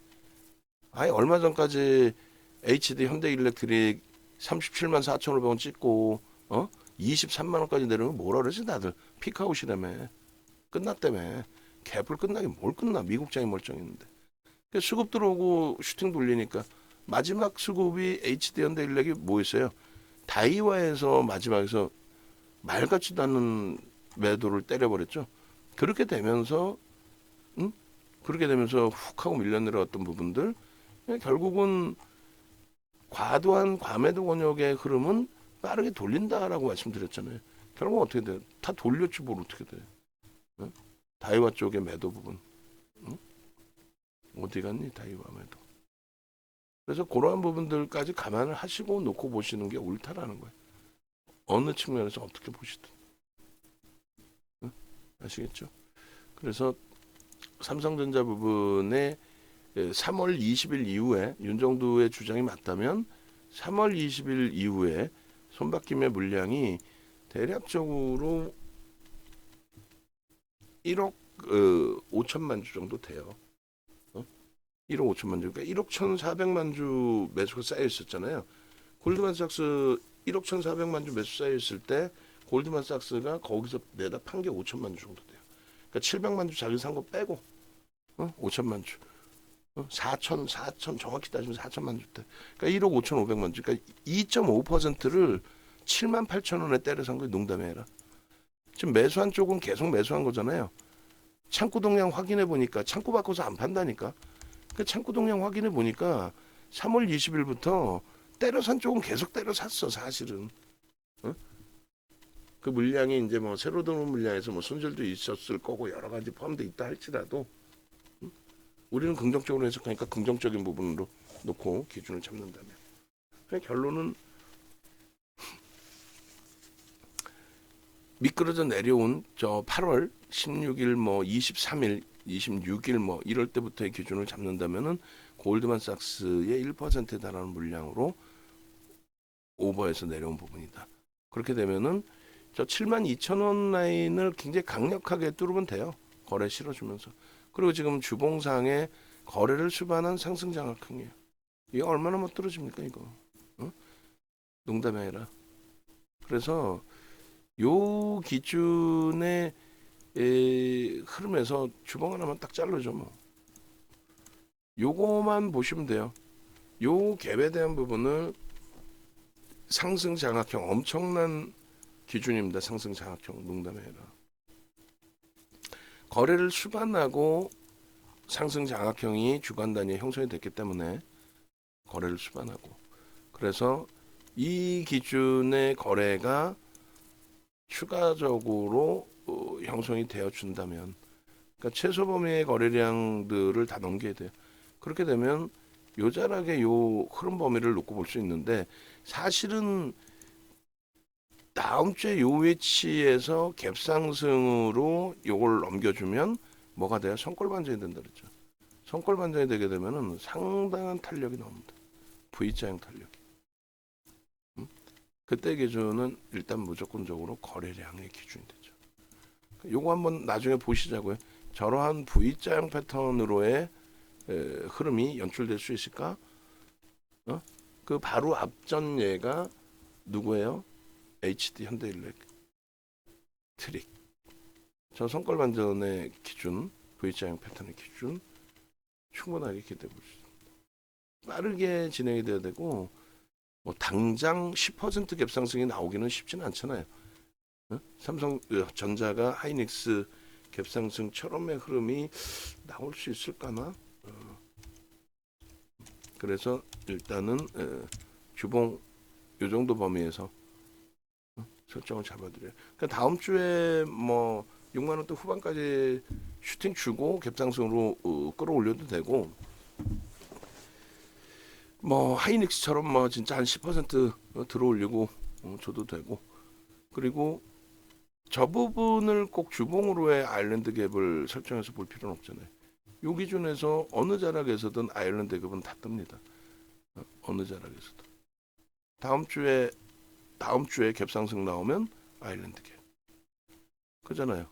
A: 아예 얼마 전까지 HD 현대일렉트릭 37만 4,500원 찍고 23만 원까지 내려면 뭐라 그러지 다들. 피크아웃이라며. 끝났다며. 갭을 끝나긴 뭘 끝나. 미국장이 멀쩡했는데. 수급 들어오고 슈팅 돌리니까 마지막 수급이 HD 현대일렉이 뭐였어요? 다이와에서 마지막에서 말 같지도 않는 매도를 때려버렸죠. 그렇게 되면서 훅 하고 밀려 내려왔던 부분들 결국은 과도한 과매도 권역의 흐름은 빠르게 돌린다라고 말씀드렸잖아요. 결국 어떻게 돼? 다 돌렸지 뭘 어떻게 돼? 다이와 쪽의 매도 부분 어디 갔니? 다이와 매도. 그래서 그러한 부분들까지 감안을 하시고 놓고 보시는 게 옳다라는 거예요. 어느 측면에서 어떻게 보시든. 아시겠죠? 그래서 삼성전자 부분에 3월 20일 이후에 윤정두의 주장이 맞다면 3월 20일 이후에 손바뀜의 물량이 대략적으로 1억 5천만 주 정도 돼요. 1억 5천만 주. 그러니까 1억 1,400만 주 매수가 쌓여 있었잖아요. 골드만삭스 1억 1,400만 주 매수 쌓여 있을 때 골드만삭스가 거기서 내다 판 게 5천만 주 정도 돼요. 그러니까 700만 주 자기 산 거 빼고 5천만 주. 4천 정확히 따지면 4천만 주 때. 그러니까 1억 5,500만 주. 그러니까 2.5%를 7만 8천 원에 때려 산 거예요. 농담이 라 지금 매수한 쪽은 계속 매수한 거잖아요. 창구 동량 확인해 보니까 창구 바꿔서 안 판다니까. 그 창구 동량 확인해 보니까 3월 20일부터 때려 산 쪽은 계속 때려 샀어, 사실은. 그 물량이 이제 뭐 새로 들어온 물량에서 뭐 손절도 있었을 거고 여러 가지 포함돼 있다 할지라도 우리는 긍정적으로 해석하니까 긍정적인 부분으로 놓고 기준을 잡는다면. 결론은 미끄러져 내려온 저 8월 16일 뭐 23일 26일 뭐 이럴 때부터의 기준을 잡는다면은 골드만삭스의 1%에 달하는 물량으로 오버해서 내려온 부분이다. 그렇게 되면은 저 72,000원 라인을 굉장히 강력하게 뚫으면 돼요. 거래 실어주면서. 그리고 지금 주봉상에 거래를 수반한 상승 장악형이에요. 이거 얼마나 못 떨어집니까 이거? 어? 농담이 아니라. 그래서 요 기준의 흐름에서 주봉 하나만 딱 잘라줘 뭐. 요거만 보시면 돼요. 요 갭에 대한 부분을 상승 장악형 엄청난 기준입니다. 상승 장악형 농담이 아니라. 거래를 수반하고 상승 장악형이 주간 단위에 형성이 됐기 때문에 거래를 수반하고 그래서 이 기준의 거래가 추가적으로 형성이 되어 준다면 그러니까 최소 범위의 거래량들을 다 넘겨야 돼요. 그렇게 되면 요자락의 요 흐름 범위를 놓고 볼 수 있는데 사실은 다음 주에 요 위치에서 갭상승으로 요걸 넘겨주면 뭐가 돼요? 성골 반전이 된다 그랬죠. 성골 반전이 되게 되면은 상당한 탄력이 나옵니다. V자형 탄력이. 그때 기준은 일단 무조건적으로 거래량의 기준이 되죠. 요거 한번 나중에 보시자고요. 저러한 V자형 패턴으로의 흐름이 연출될 수 있을까? 그 바로 앞전 예가 누구예요? HD 현대일렉 트릭. 저 성걸 반전의 기준, V자형 패턴의 기준 충분하게 기대해 볼 수 있습니다. 빠르게 진행이 돼야 되고 뭐 당장 10% 갭상승이 나오기는 쉽지는 않잖아요. 삼성전자가 하이닉스 갭상승처럼의 흐름이 나올 수 있을까나? 그래서 일단은 주봉 요 정도 범위에서 설정을 잡아드려요. 그러니까 다음 주에 뭐 6만 원대 후반까지 슈팅 주고 갭상승으로 끌어올려도 되고 뭐 하이닉스처럼 뭐 진짜 한 10% 들어올리고 줘도 되고 그리고 저 부분을 꼭 주봉으로의 아일랜드 갭을 설정해서 볼 필요는 없잖아요. 요 기준에서 어느 자락에서든 아일랜드 갭은 다 뜹니다. 어느 자락에서도. 다음 주에 갭상승 나오면 아일랜드 갭. 그잖아요.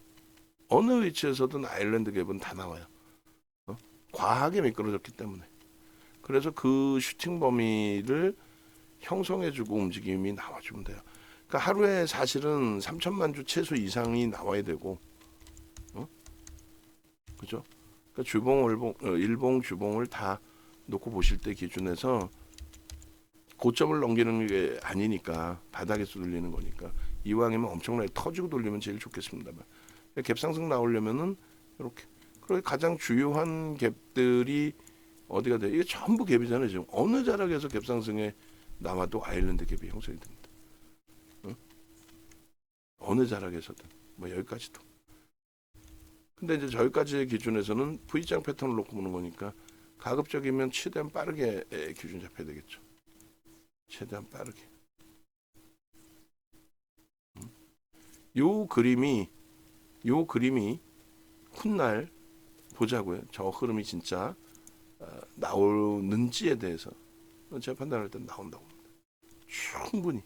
A: 어느 위치에서든 아일랜드 갭은 다 나와요. 과하게 미끄러졌기 때문에. 그래서 그 슈팅 범위를 형성해주고 움직임이 나와주면 돼요. 그러니까 하루에 사실은 3천만 주 최소 이상이 나와야 되고, 그죠? 그러니까 주봉, 일봉, 주봉을 다 놓고 보실 때 기준에서 고점을 넘기는 게 아니니까 바닥에서 돌리는 거니까 이왕이면 엄청나게 터지고 돌리면 제일 좋겠습니다만 갭상승 나오려면은 이렇게 그리고 가장 주요한 갭들이 어디가 돼? 이게 전부 갭이잖아요. 지금 어느 자락에서 갭상승에 나와도 아일랜드 갭이 형성이 됩니다. 어느 자락에서든 뭐 여기까지도. 근데 이제 저기까지의 기준에서는 V장 패턴을 놓고 보는 거니까 가급적이면 최대한 빠르게 기준 잡혀야 되겠죠. 최대한 빠르게. 요 그림이 훗날 보자고요. 저 흐름이 진짜 나오는지에 대해서 제가 판단할 때 나온다고 합니다. 충분히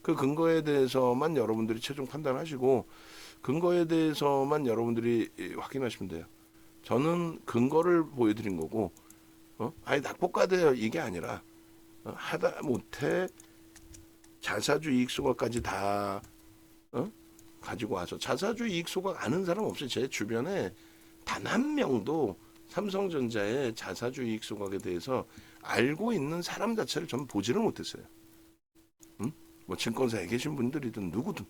A: 그 근거에 대해서만 여러분들이 최종 판단하시고 근거에 대해서만 여러분들이 확인하시면 돼요. 저는 근거를 보여드린 거고 아니 낙폭과대요 이게 아니라 하다 못해 자사주 이익 소각까지 다 가지고 와서 자사주 이익 소각 아는 사람 없어요. 제 주변에 단 한 명도 삼성전자의 자사주 이익 소각에 대해서 알고 있는 사람 자체를 전 보지를 못했어요. 뭐 증권사에 계신 분들이든 누구든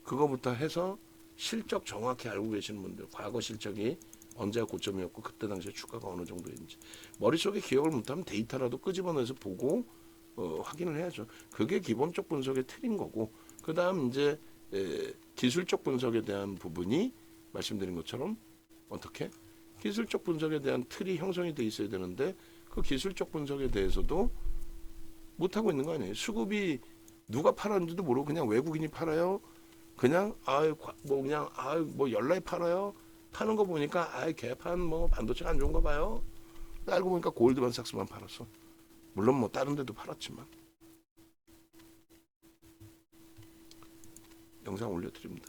A: 그거부터 해서 실적 정확히 알고 계시는 분들 과거 실적이 언제가 고점이었고 그때 당시에 주가가 어느 정도였는지 머릿속에 기억을 못하면 데이터라도 끄집어내서 보고 확인을 해야죠. 그게 기본적 분석의 틀인 거고 그 다음 이제 기술적 분석에 대한 부분이 말씀드린 것처럼 어떻게 기술적 분석에 대한 틀이 형성이 돼 있어야 되는데 그 기술적 분석에 대해서도 못하고 있는 거 아니에요. 수급이 누가 팔았는지도 모르고 그냥 외국인이 팔아요. 그냥 뭐 그냥 뭐 열라에 팔아요. 파는 거 보니까 개판 뭐 반도체가 안 좋은가 봐요. 알고 보니까 골드만삭스만 팔았어. 물론 뭐 다른 데도 팔았지만. 영상 올려드립니다.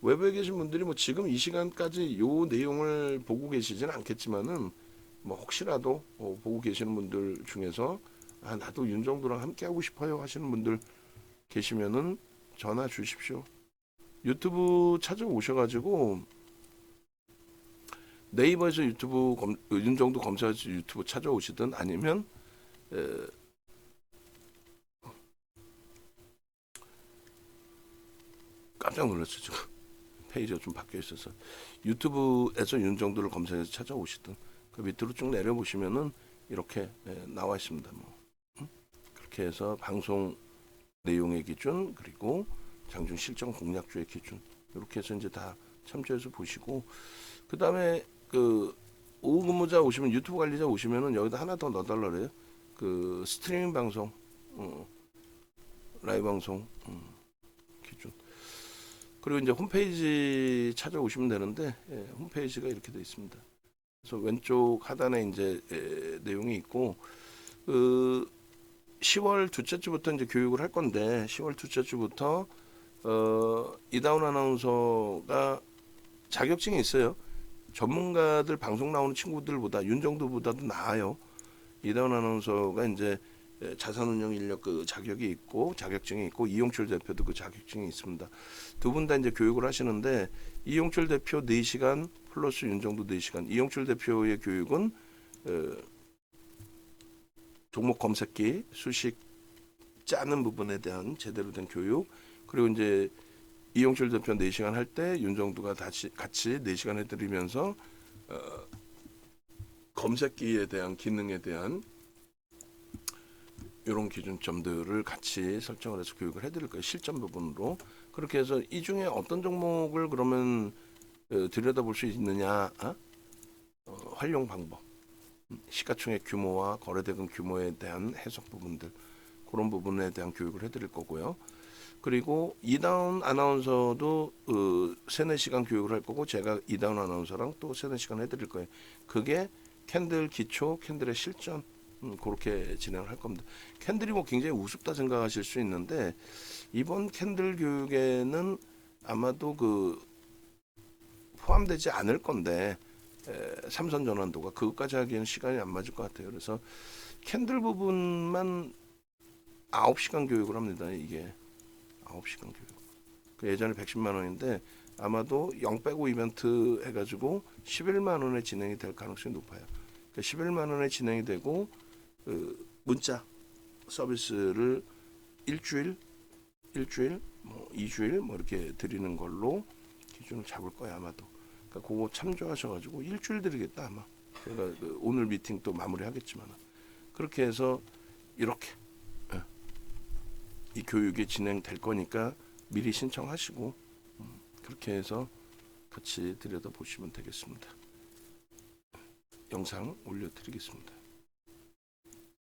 A: 외부에 계신 분들이 뭐 지금 이 시간까지 요 내용을 보고 계시진 않겠지만은 뭐 혹시라도 보고 계시는 분들 중에서 나도 윤정도랑 함께 하고 싶어요 하시는 분들 계시면은 전화 주십시오. 유튜브 찾아오셔가지고 네이버에서 유튜브 윤정도 검색해서 유튜브 찾아오시든 아니면 깜짝 놀랐어 지금 페이지가 좀 바뀌어 있어서 유튜브에서 윤정도를 검색해서 찾아오시든 그 밑으로 쭉 내려보시면은 이렇게 나와 있습니다. 뭐 그렇게 해서 방송 내용의 기준 그리고 장중 실전 공략주의 기준 이렇게 해서 이제 다 참조해서 보시고 그 다음에 그 오후 근무자 오시면 유튜브 관리자 오시면은 여기다 하나 더 넣어달라 그래요. 그 스트리밍 방송 라이브 방송 기준 그리고 이제 홈페이지 찾아오시면 되는데 홈페이지가 이렇게 되어 있습니다. 그래서 왼쪽 하단에 이제 내용이 있고 그 10월 둘째 주부터 이제 교육을 할 건데 10월 둘째 주부터 이다운 아나운서가 자격증이 있어요. 전문가들 방송 나오는 친구들보다 윤정도보다도 나아요. 이다운 아나운서가 이제 자산운용 인력 그 자격이 있고 자격증이 있고 이용철 대표도 그 자격증이 있습니다. 두 분 다 이제 교육을 하시는데 이용철 대표 4시간 플러스 윤정도 4시간. 이용철 대표의 교육은 종목 검색기 수식 짜는 부분에 대한 제대로 된 교육 그리고 이제 이용철 대표 4시간 할 때 윤정도가 같이 4시간 해드리면서 검색기에 대한 기능에 대한 이런 기준점들을 같이 설정을 해서 교육을 해드릴 거예요. 실전 부분으로. 그렇게 해서 이 중에 어떤 종목을 그러면 들여다볼 수 있느냐 활용 방법 시가총액 규모와 거래대금 규모에 대한 해석 부분들 그런 부분에 대한 교육을 해드릴 거고요. 그리고 이다운 아나운서도 3-4시간 교육을 할 거고 제가 이다운 아나운서랑 또 3-4시간 해드릴 거예요. 그게 캔들 기초, 캔들의 실전 그렇게 진행을 할 겁니다. 캔들이 뭐 굉장히 우습다 생각하실 수 있는데 이번 캔들 교육에는 아마도 그 포함되지 않을 건데 삼선 전환도가 그것까지 하기에는 시간이 안 맞을 것 같아요. 그래서 캔들 부분만 9시간 교육을 합니다. 이게 9시간 교육. 그 예전에 110만 원인데 아마도 0 빼고 이벤트 해가지고 11만 원에 진행이 될 가능성이 높아요. 그러니까 11만 원에 진행이 되고 문자 서비스를 일주일, 뭐 2주일 뭐 이렇게 드리는 걸로 기준을 잡을 거야 아마도. 그러니까 그거 참조하셔가지고 일주일 드리겠다 아마. 제가 오늘 미팅 또 마무리하겠지만 그렇게 해서 이렇게 이 교육이 진행될 거니까 미리 신청하시고 그렇게 해서 같이 들여다보시면 되겠습니다. 영상 올려드리겠습니다.